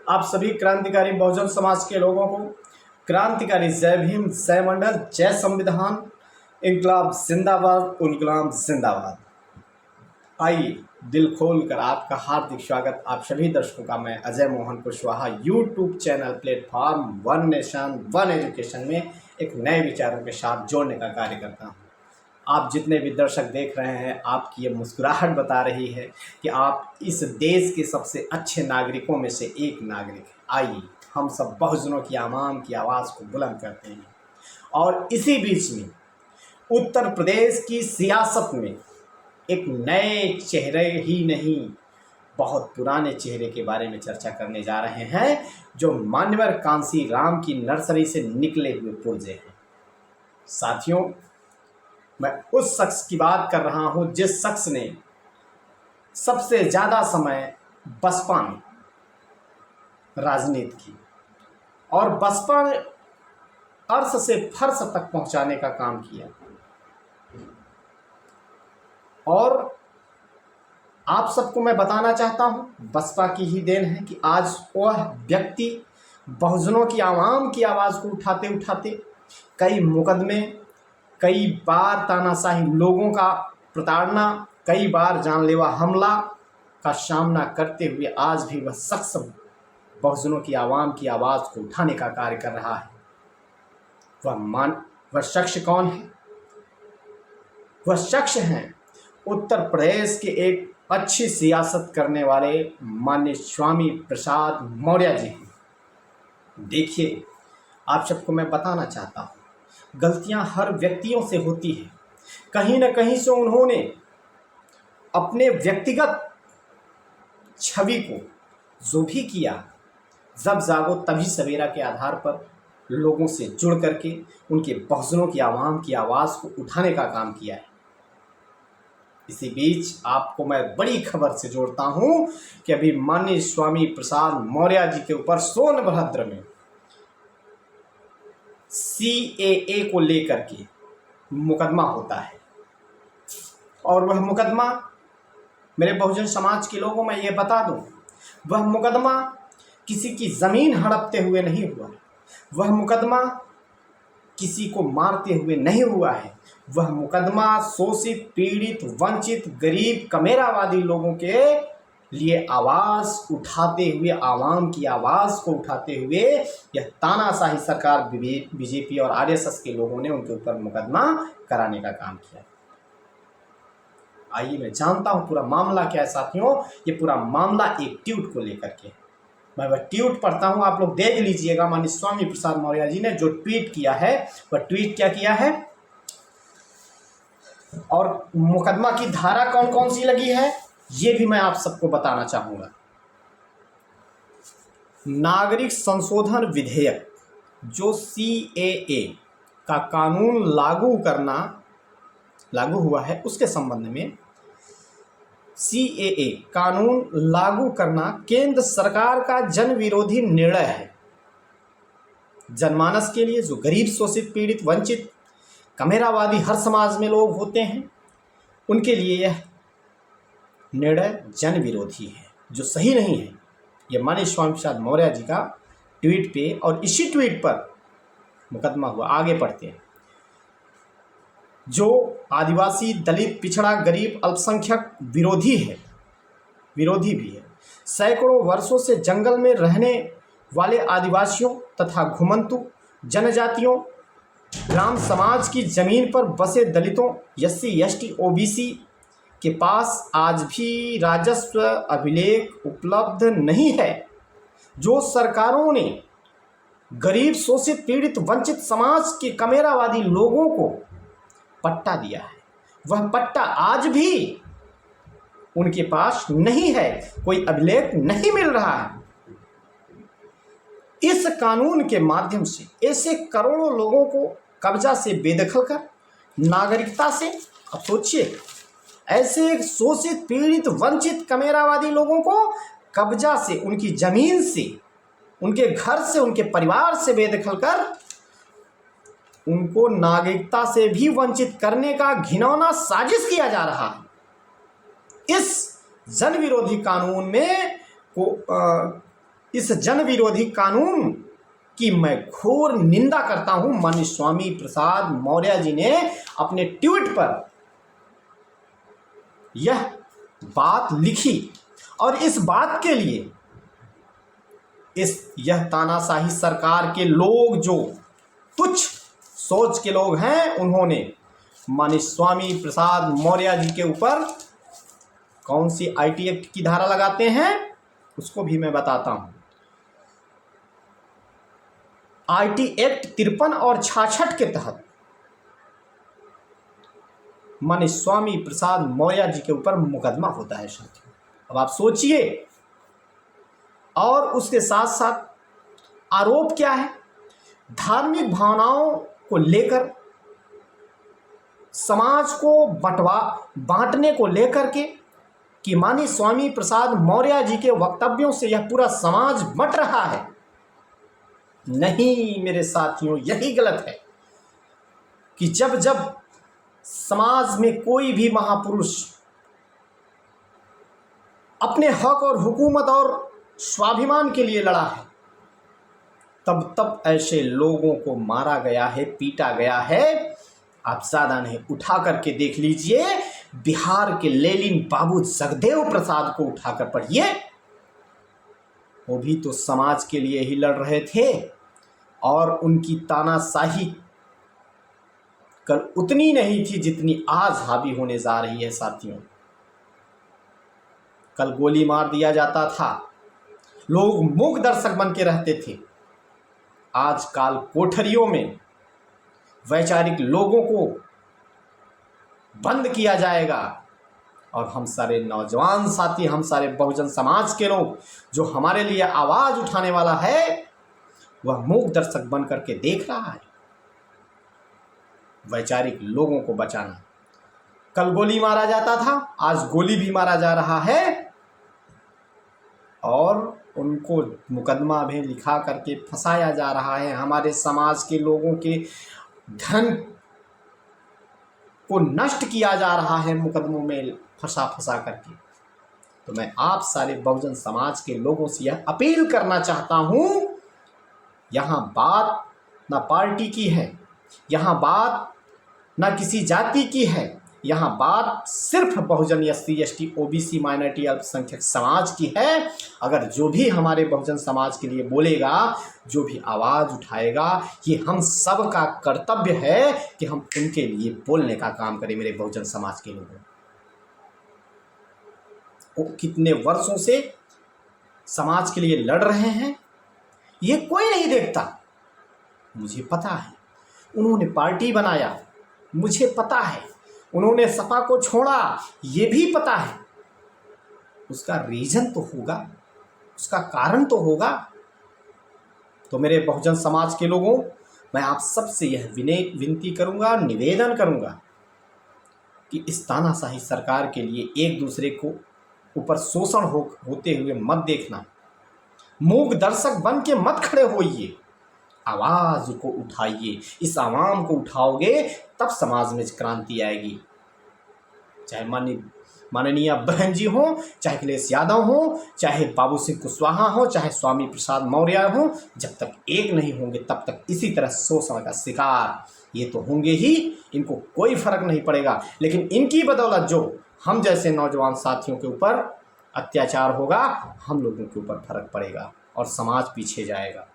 आप सभी क्रांतिकारी बहुजन समाज के लोगों को क्रांतिकारी जय भीम, जय मंडल, जय संविधान, इनकलाब जिंदाबाद, उलगुलाम जिंदाबाद। आइए दिल खोल कर आपका हार्दिक स्वागत आप सभी दर्शकों का मैं Ajay Mohan Kushwaha YouTube channel platform one nation one education में एक नए विचारों के साथ जोड़ने का कार्य करता हूँ। आप जितने भी दर्शक देख रहे हैं, आपकी ये मुस्कुराहट बता रही है कि आप इस देश के सबसे अच्छे नागरिकों में से एक नागरिक हैं। आइए हम सब बहुजनों की आवाम की आवाज़ को बुलंद करते हैं। और इसी बीच में उत्तर प्रदेश की सियासत में एक नए चेहरे ही नहीं, बहुत पुराने चेहरे के बारे में चर्चा करने जा रहे हैं, जो मान्यवर कांसी राम की नर्सरी से निकले हुए पुर्जे हैं। साथियों, मैं उस शख्स की बात कर रहा हूं जिस शख्स ने सबसे ज़्यादा समय बसपा में राजनीति की और बसपा ने अर्श से फर्श तक पहुंचाने का काम किया। और आप सबको मैं बताना चाहता हूं, बसपा की ही देन है कि आज वह व्यक्ति बहुजनों की आवाम की आवाज़ को उठाते उठाते कई मुकदमे, कई बार तानाशाही लोगों का प्रताड़ना, कई बार जानलेवा हमला का सामना करते हुए आज भी वह शख्स बहुजनों की आवाम की आवाज़ को उठाने का कार्य कर रहा है। वह शख्स कौन है? वह शख्स हैं उत्तर प्रदेश के एक अच्छी सियासत करने वाले माननीय स्वामी प्रसाद मौर्य जी हैं। देखिए, आप सबको मैं बताना चाहता हूँ, गलतियां हर व्यक्तियों से होती है। कहीं न कहीं से उन्होंने अपने व्यक्तिगत छवि को जो भी किया, जब जागो तभी सवेरा के आधार पर लोगों से जुड़ करके उनके बहुजनों की आवाम की आवाज़ को उठाने का काम किया है। इसी बीच आपको मैं बड़ी खबर से जोड़ता हूं कि अभी माननीय स्वामी प्रसाद मौर्य जी के ऊपर सोनभद्र में CAA को लेकर के मुकदमा होता है। और वह मुकदमा, मेरे बहुजन समाज के लोगों में ये बता दूं, वह मुकदमा किसी की ज़मीन हड़पते हुए नहीं हुआ। वह मुकदमा किसी को मारते हुए नहीं हुआ है। वह मुकदमा शोषित, पीड़ित, वंचित, गरीब, कमेरावादी लोगों के लिए आवाज़ उठाते हुए, आवाम की आवाज़ को उठाते हुए यह तानाशाही सरकार बीजेपी और RSS के लोगों ने उनके ऊपर मुकदमा कराने का काम किया। आइए मैं जानता हूं पूरा मामला क्या है। साथियों, ये पूरा मामला एक ट्वीट को लेकर के, मैं वह ट्वीट पढ़ता हूं, आप लोग देख लीजिएगा। माननीय स्वामी प्रसाद मौर्य जी ने जो ट्वीट किया है, वह ट्वीट क्या किया है और मुकदमा की धारा कौन कौन सी लगी है, ये भी मैं आप सबको बताना चाहूँगा। नागरिक संशोधन विधेयक जो CAA का कानून लागू हुआ है, उसके संबंध में CAA कानून लागू करना केंद्र सरकार का जन विरोधी निर्णय है। जनमानस के लिए, जो गरीब, शोषित, पीड़ित, वंचित, कमेरावादी हर समाज में लोग होते हैं, उनके लिए यह निर्णय जन विरोधी है, जो सही नहीं है। यह माननीय स्वामी प्रसाद मौर्य जी का ट्वीट पे, और इसी ट्वीट पर मुकदमा हुआ। आगे पढ़ते हैं। जो आदिवासी, दलित, पिछड़ा, गरीब, अल्पसंख्यक विरोधी भी है। सैकड़ों वर्षों से जंगल में रहने वाले आदिवासियों तथा घुमंतु जनजातियों, ग्राम समाज की जमीन पर बसे दलितों, SC, ST, OBC के पास आज भी राजस्व अभिलेख उपलब्ध नहीं है। जो सरकारों ने गरीब, शोषित, पीड़ित, वंचित समाज के कमेरावादी लोगों को पट्टा दिया है, वह पट्टा आज भी उनके पास नहीं है, कोई अभिलेख नहीं मिल रहा है। इस कानून के माध्यम से ऐसे करोड़ों लोगों को कब्जा से बेदखल कर नागरिकता से, अब सोचिए, ऐसे शोषित, पीड़ित, वंचित, कमेरावादी लोगों को कब्जा से, उनकी जमीन से, उनके घर से, उनके परिवार से बेदखल कर उनको नागरिकता से भी वंचित करने का घिनौना साजिश किया जा रहा है। इस जन विरोधी कानून में इस जन विरोधी कानून की मैं घोर निंदा करता हूं। माननीय स्वामी प्रसाद मौर्य जी ने अपने ट्वीट पर यह बात लिखी और इस बात के लिए यह तानाशाही सरकार के लोग, जो तुच्छ सोच के लोग हैं, उन्होंने माननीय स्वामी प्रसाद मौर्य जी के ऊपर कौन सी आईटी एक्ट की धारा लगाते हैं उसको भी मैं बताता हूं। आईटी एक्ट 53 और 66 के तहत माननीय स्वामी प्रसाद मौर्य जी के ऊपर मुकदमा होता है साथियों। अब आप सोचिए, और उसके साथ साथ आरोप क्या है? धार्मिक भावनाओं को लेकर, समाज को बांटने को लेकर के, कि माननीय स्वामी प्रसाद मौर्य जी के वक्तव्यों से यह पूरा समाज बंट रहा है। नहीं मेरे साथियों, यही गलत है कि जब जब समाज में कोई भी महापुरुष अपने हक और हुकूमत और स्वाभिमान के लिए लड़ा है, तब तब ऐसे लोगों को मारा गया है, पीटा गया है। आप ज़्यादा नहीं, उठा करके देख लीजिए, बिहार के लेलिन बाबू जगदेव प्रसाद को उठाकर पढ़िए। वो भी तो समाज के लिए ही लड़ रहे थे, और उनकी तानाशाही कल उतनी नहीं थी जितनी आज हावी होने जा रही है साथियों। कल गोली मार दिया जाता था, लोग मूक दर्शक बन के रहते थे। आजकल कोठरियों में वैचारिक लोगों को बंद किया जाएगा, और हम सारे नौजवान साथी, हम सारे बहुजन समाज के लोग, जो हमारे लिए आवाज़ उठाने वाला है, वह मूक दर्शक बन करके देख रहा है। वैचारिक लोगों को बचाना, कल गोली मारा जाता था, आज गोली भी मारा जा रहा है, और उनको मुकदमा भी लिखा करके फंसाया जा रहा है। हमारे समाज के लोगों के धन को नष्ट किया जा रहा है मुकदमों में फंसा करके। तो मैं आप सारे बहुजन समाज के लोगों से यह अपील करना चाहता हूं, यहाँ बात ना पार्टी की है, यहाँ बात ना किसी जाति की है, यहाँ बात सिर्फ बहुजन SC ST OBC माइनॉरिटी अल्पसंख्यक समाज की है। अगर जो भी हमारे बहुजन समाज के लिए बोलेगा, जो भी आवाज़ उठाएगा, ये हम सब का कर्तव्य है कि हम उनके लिए बोलने का काम करें। मेरे बहुजन समाज के लोगों, वो कितने वर्षों से समाज के लिए लड़ रहे हैं, ये कोई नहीं देखता। मुझे पता है, उन्होंने पार्टी बनाया, मुझे पता है, उन्होंने सपा को छोड़ा, ये भी पता है। उसका रीज़न तो होगा, उसका कारण तो होगा। तो मेरे बहुजन समाज के लोगों, मैं आप सबसे यह विनती करूंगा, निवेदन करूंगा कि इस तानाशाही सरकार के लिए एक दूसरे को ऊपर शोषण होते हुए मत देखना। मूक दर्शक बन के मत खड़े होइए, आवाज़ को उठाइए। इस आवाम को उठाओगे तब समाज में क्रांति आएगी। चाहे माननीय बहन जी हो, चाहे अखिलेश यादव हो, चाहे बाबू सिंह कुशवाहा हो, चाहे स्वामी प्रसाद मौर्य हो, जब तक एक नहीं होंगे तब तक इसी तरह शोषण का शिकार ये तो होंगे ही। इनको कोई फर्क नहीं पड़ेगा, लेकिन इनकी बदौलत जो हम जैसे नौजवान साथियों के ऊपर अत्याचार होगा, हम लोगों के ऊपर फर्क पड़ेगा और समाज पीछे जाएगा।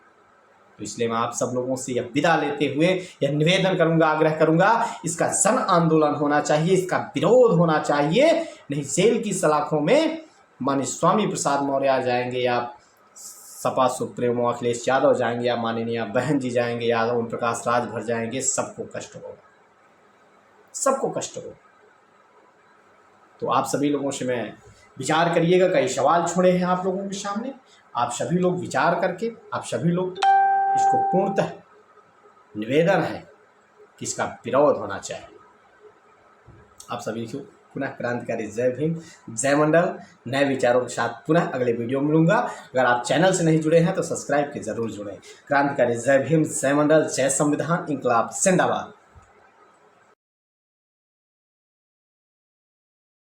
तो इसलिए मैं आप सब लोगों से यह विदा लेते हुए यह निवेदन करूंगा, आग्रह करूंगा, इसका जन आंदोलन होना चाहिए, इसका विरोध होना चाहिए। नहीं जेल की सलाखों में माननीय स्वामी प्रसाद मौर्य आ जाएंगे, या सपा सुप्रीमो अखिलेश यादव जाएंगे, या माननीय बहन जी जाएंगे, या ओम प्रकाश राजभर जाएंगे, सबको कष्ट होगा, सबको कष्ट होगा। तो आप सभी लोगों से मैं विचार करिएगा, कई सवाल छोड़े हैं आप लोगों के सामने, आप सभी लोग विचार करके, आप सभी लोग इसको पूर्णतः निवेदन है कि इसका विरोध होना चाहिए। आप सभी को पुनः क्रांतिकारी जय भीम, जय मंडल। नए विचारों के साथ पुनः अगले वीडियो में मिलूंगा। अगर आप चैनल से नहीं जुड़े हैं तो सब्सक्राइब के जरूर जुड़ें। क्रांतिकारी जय भीम, जय मंडल, जय संविधान, इंकलाब जिंदाबाद।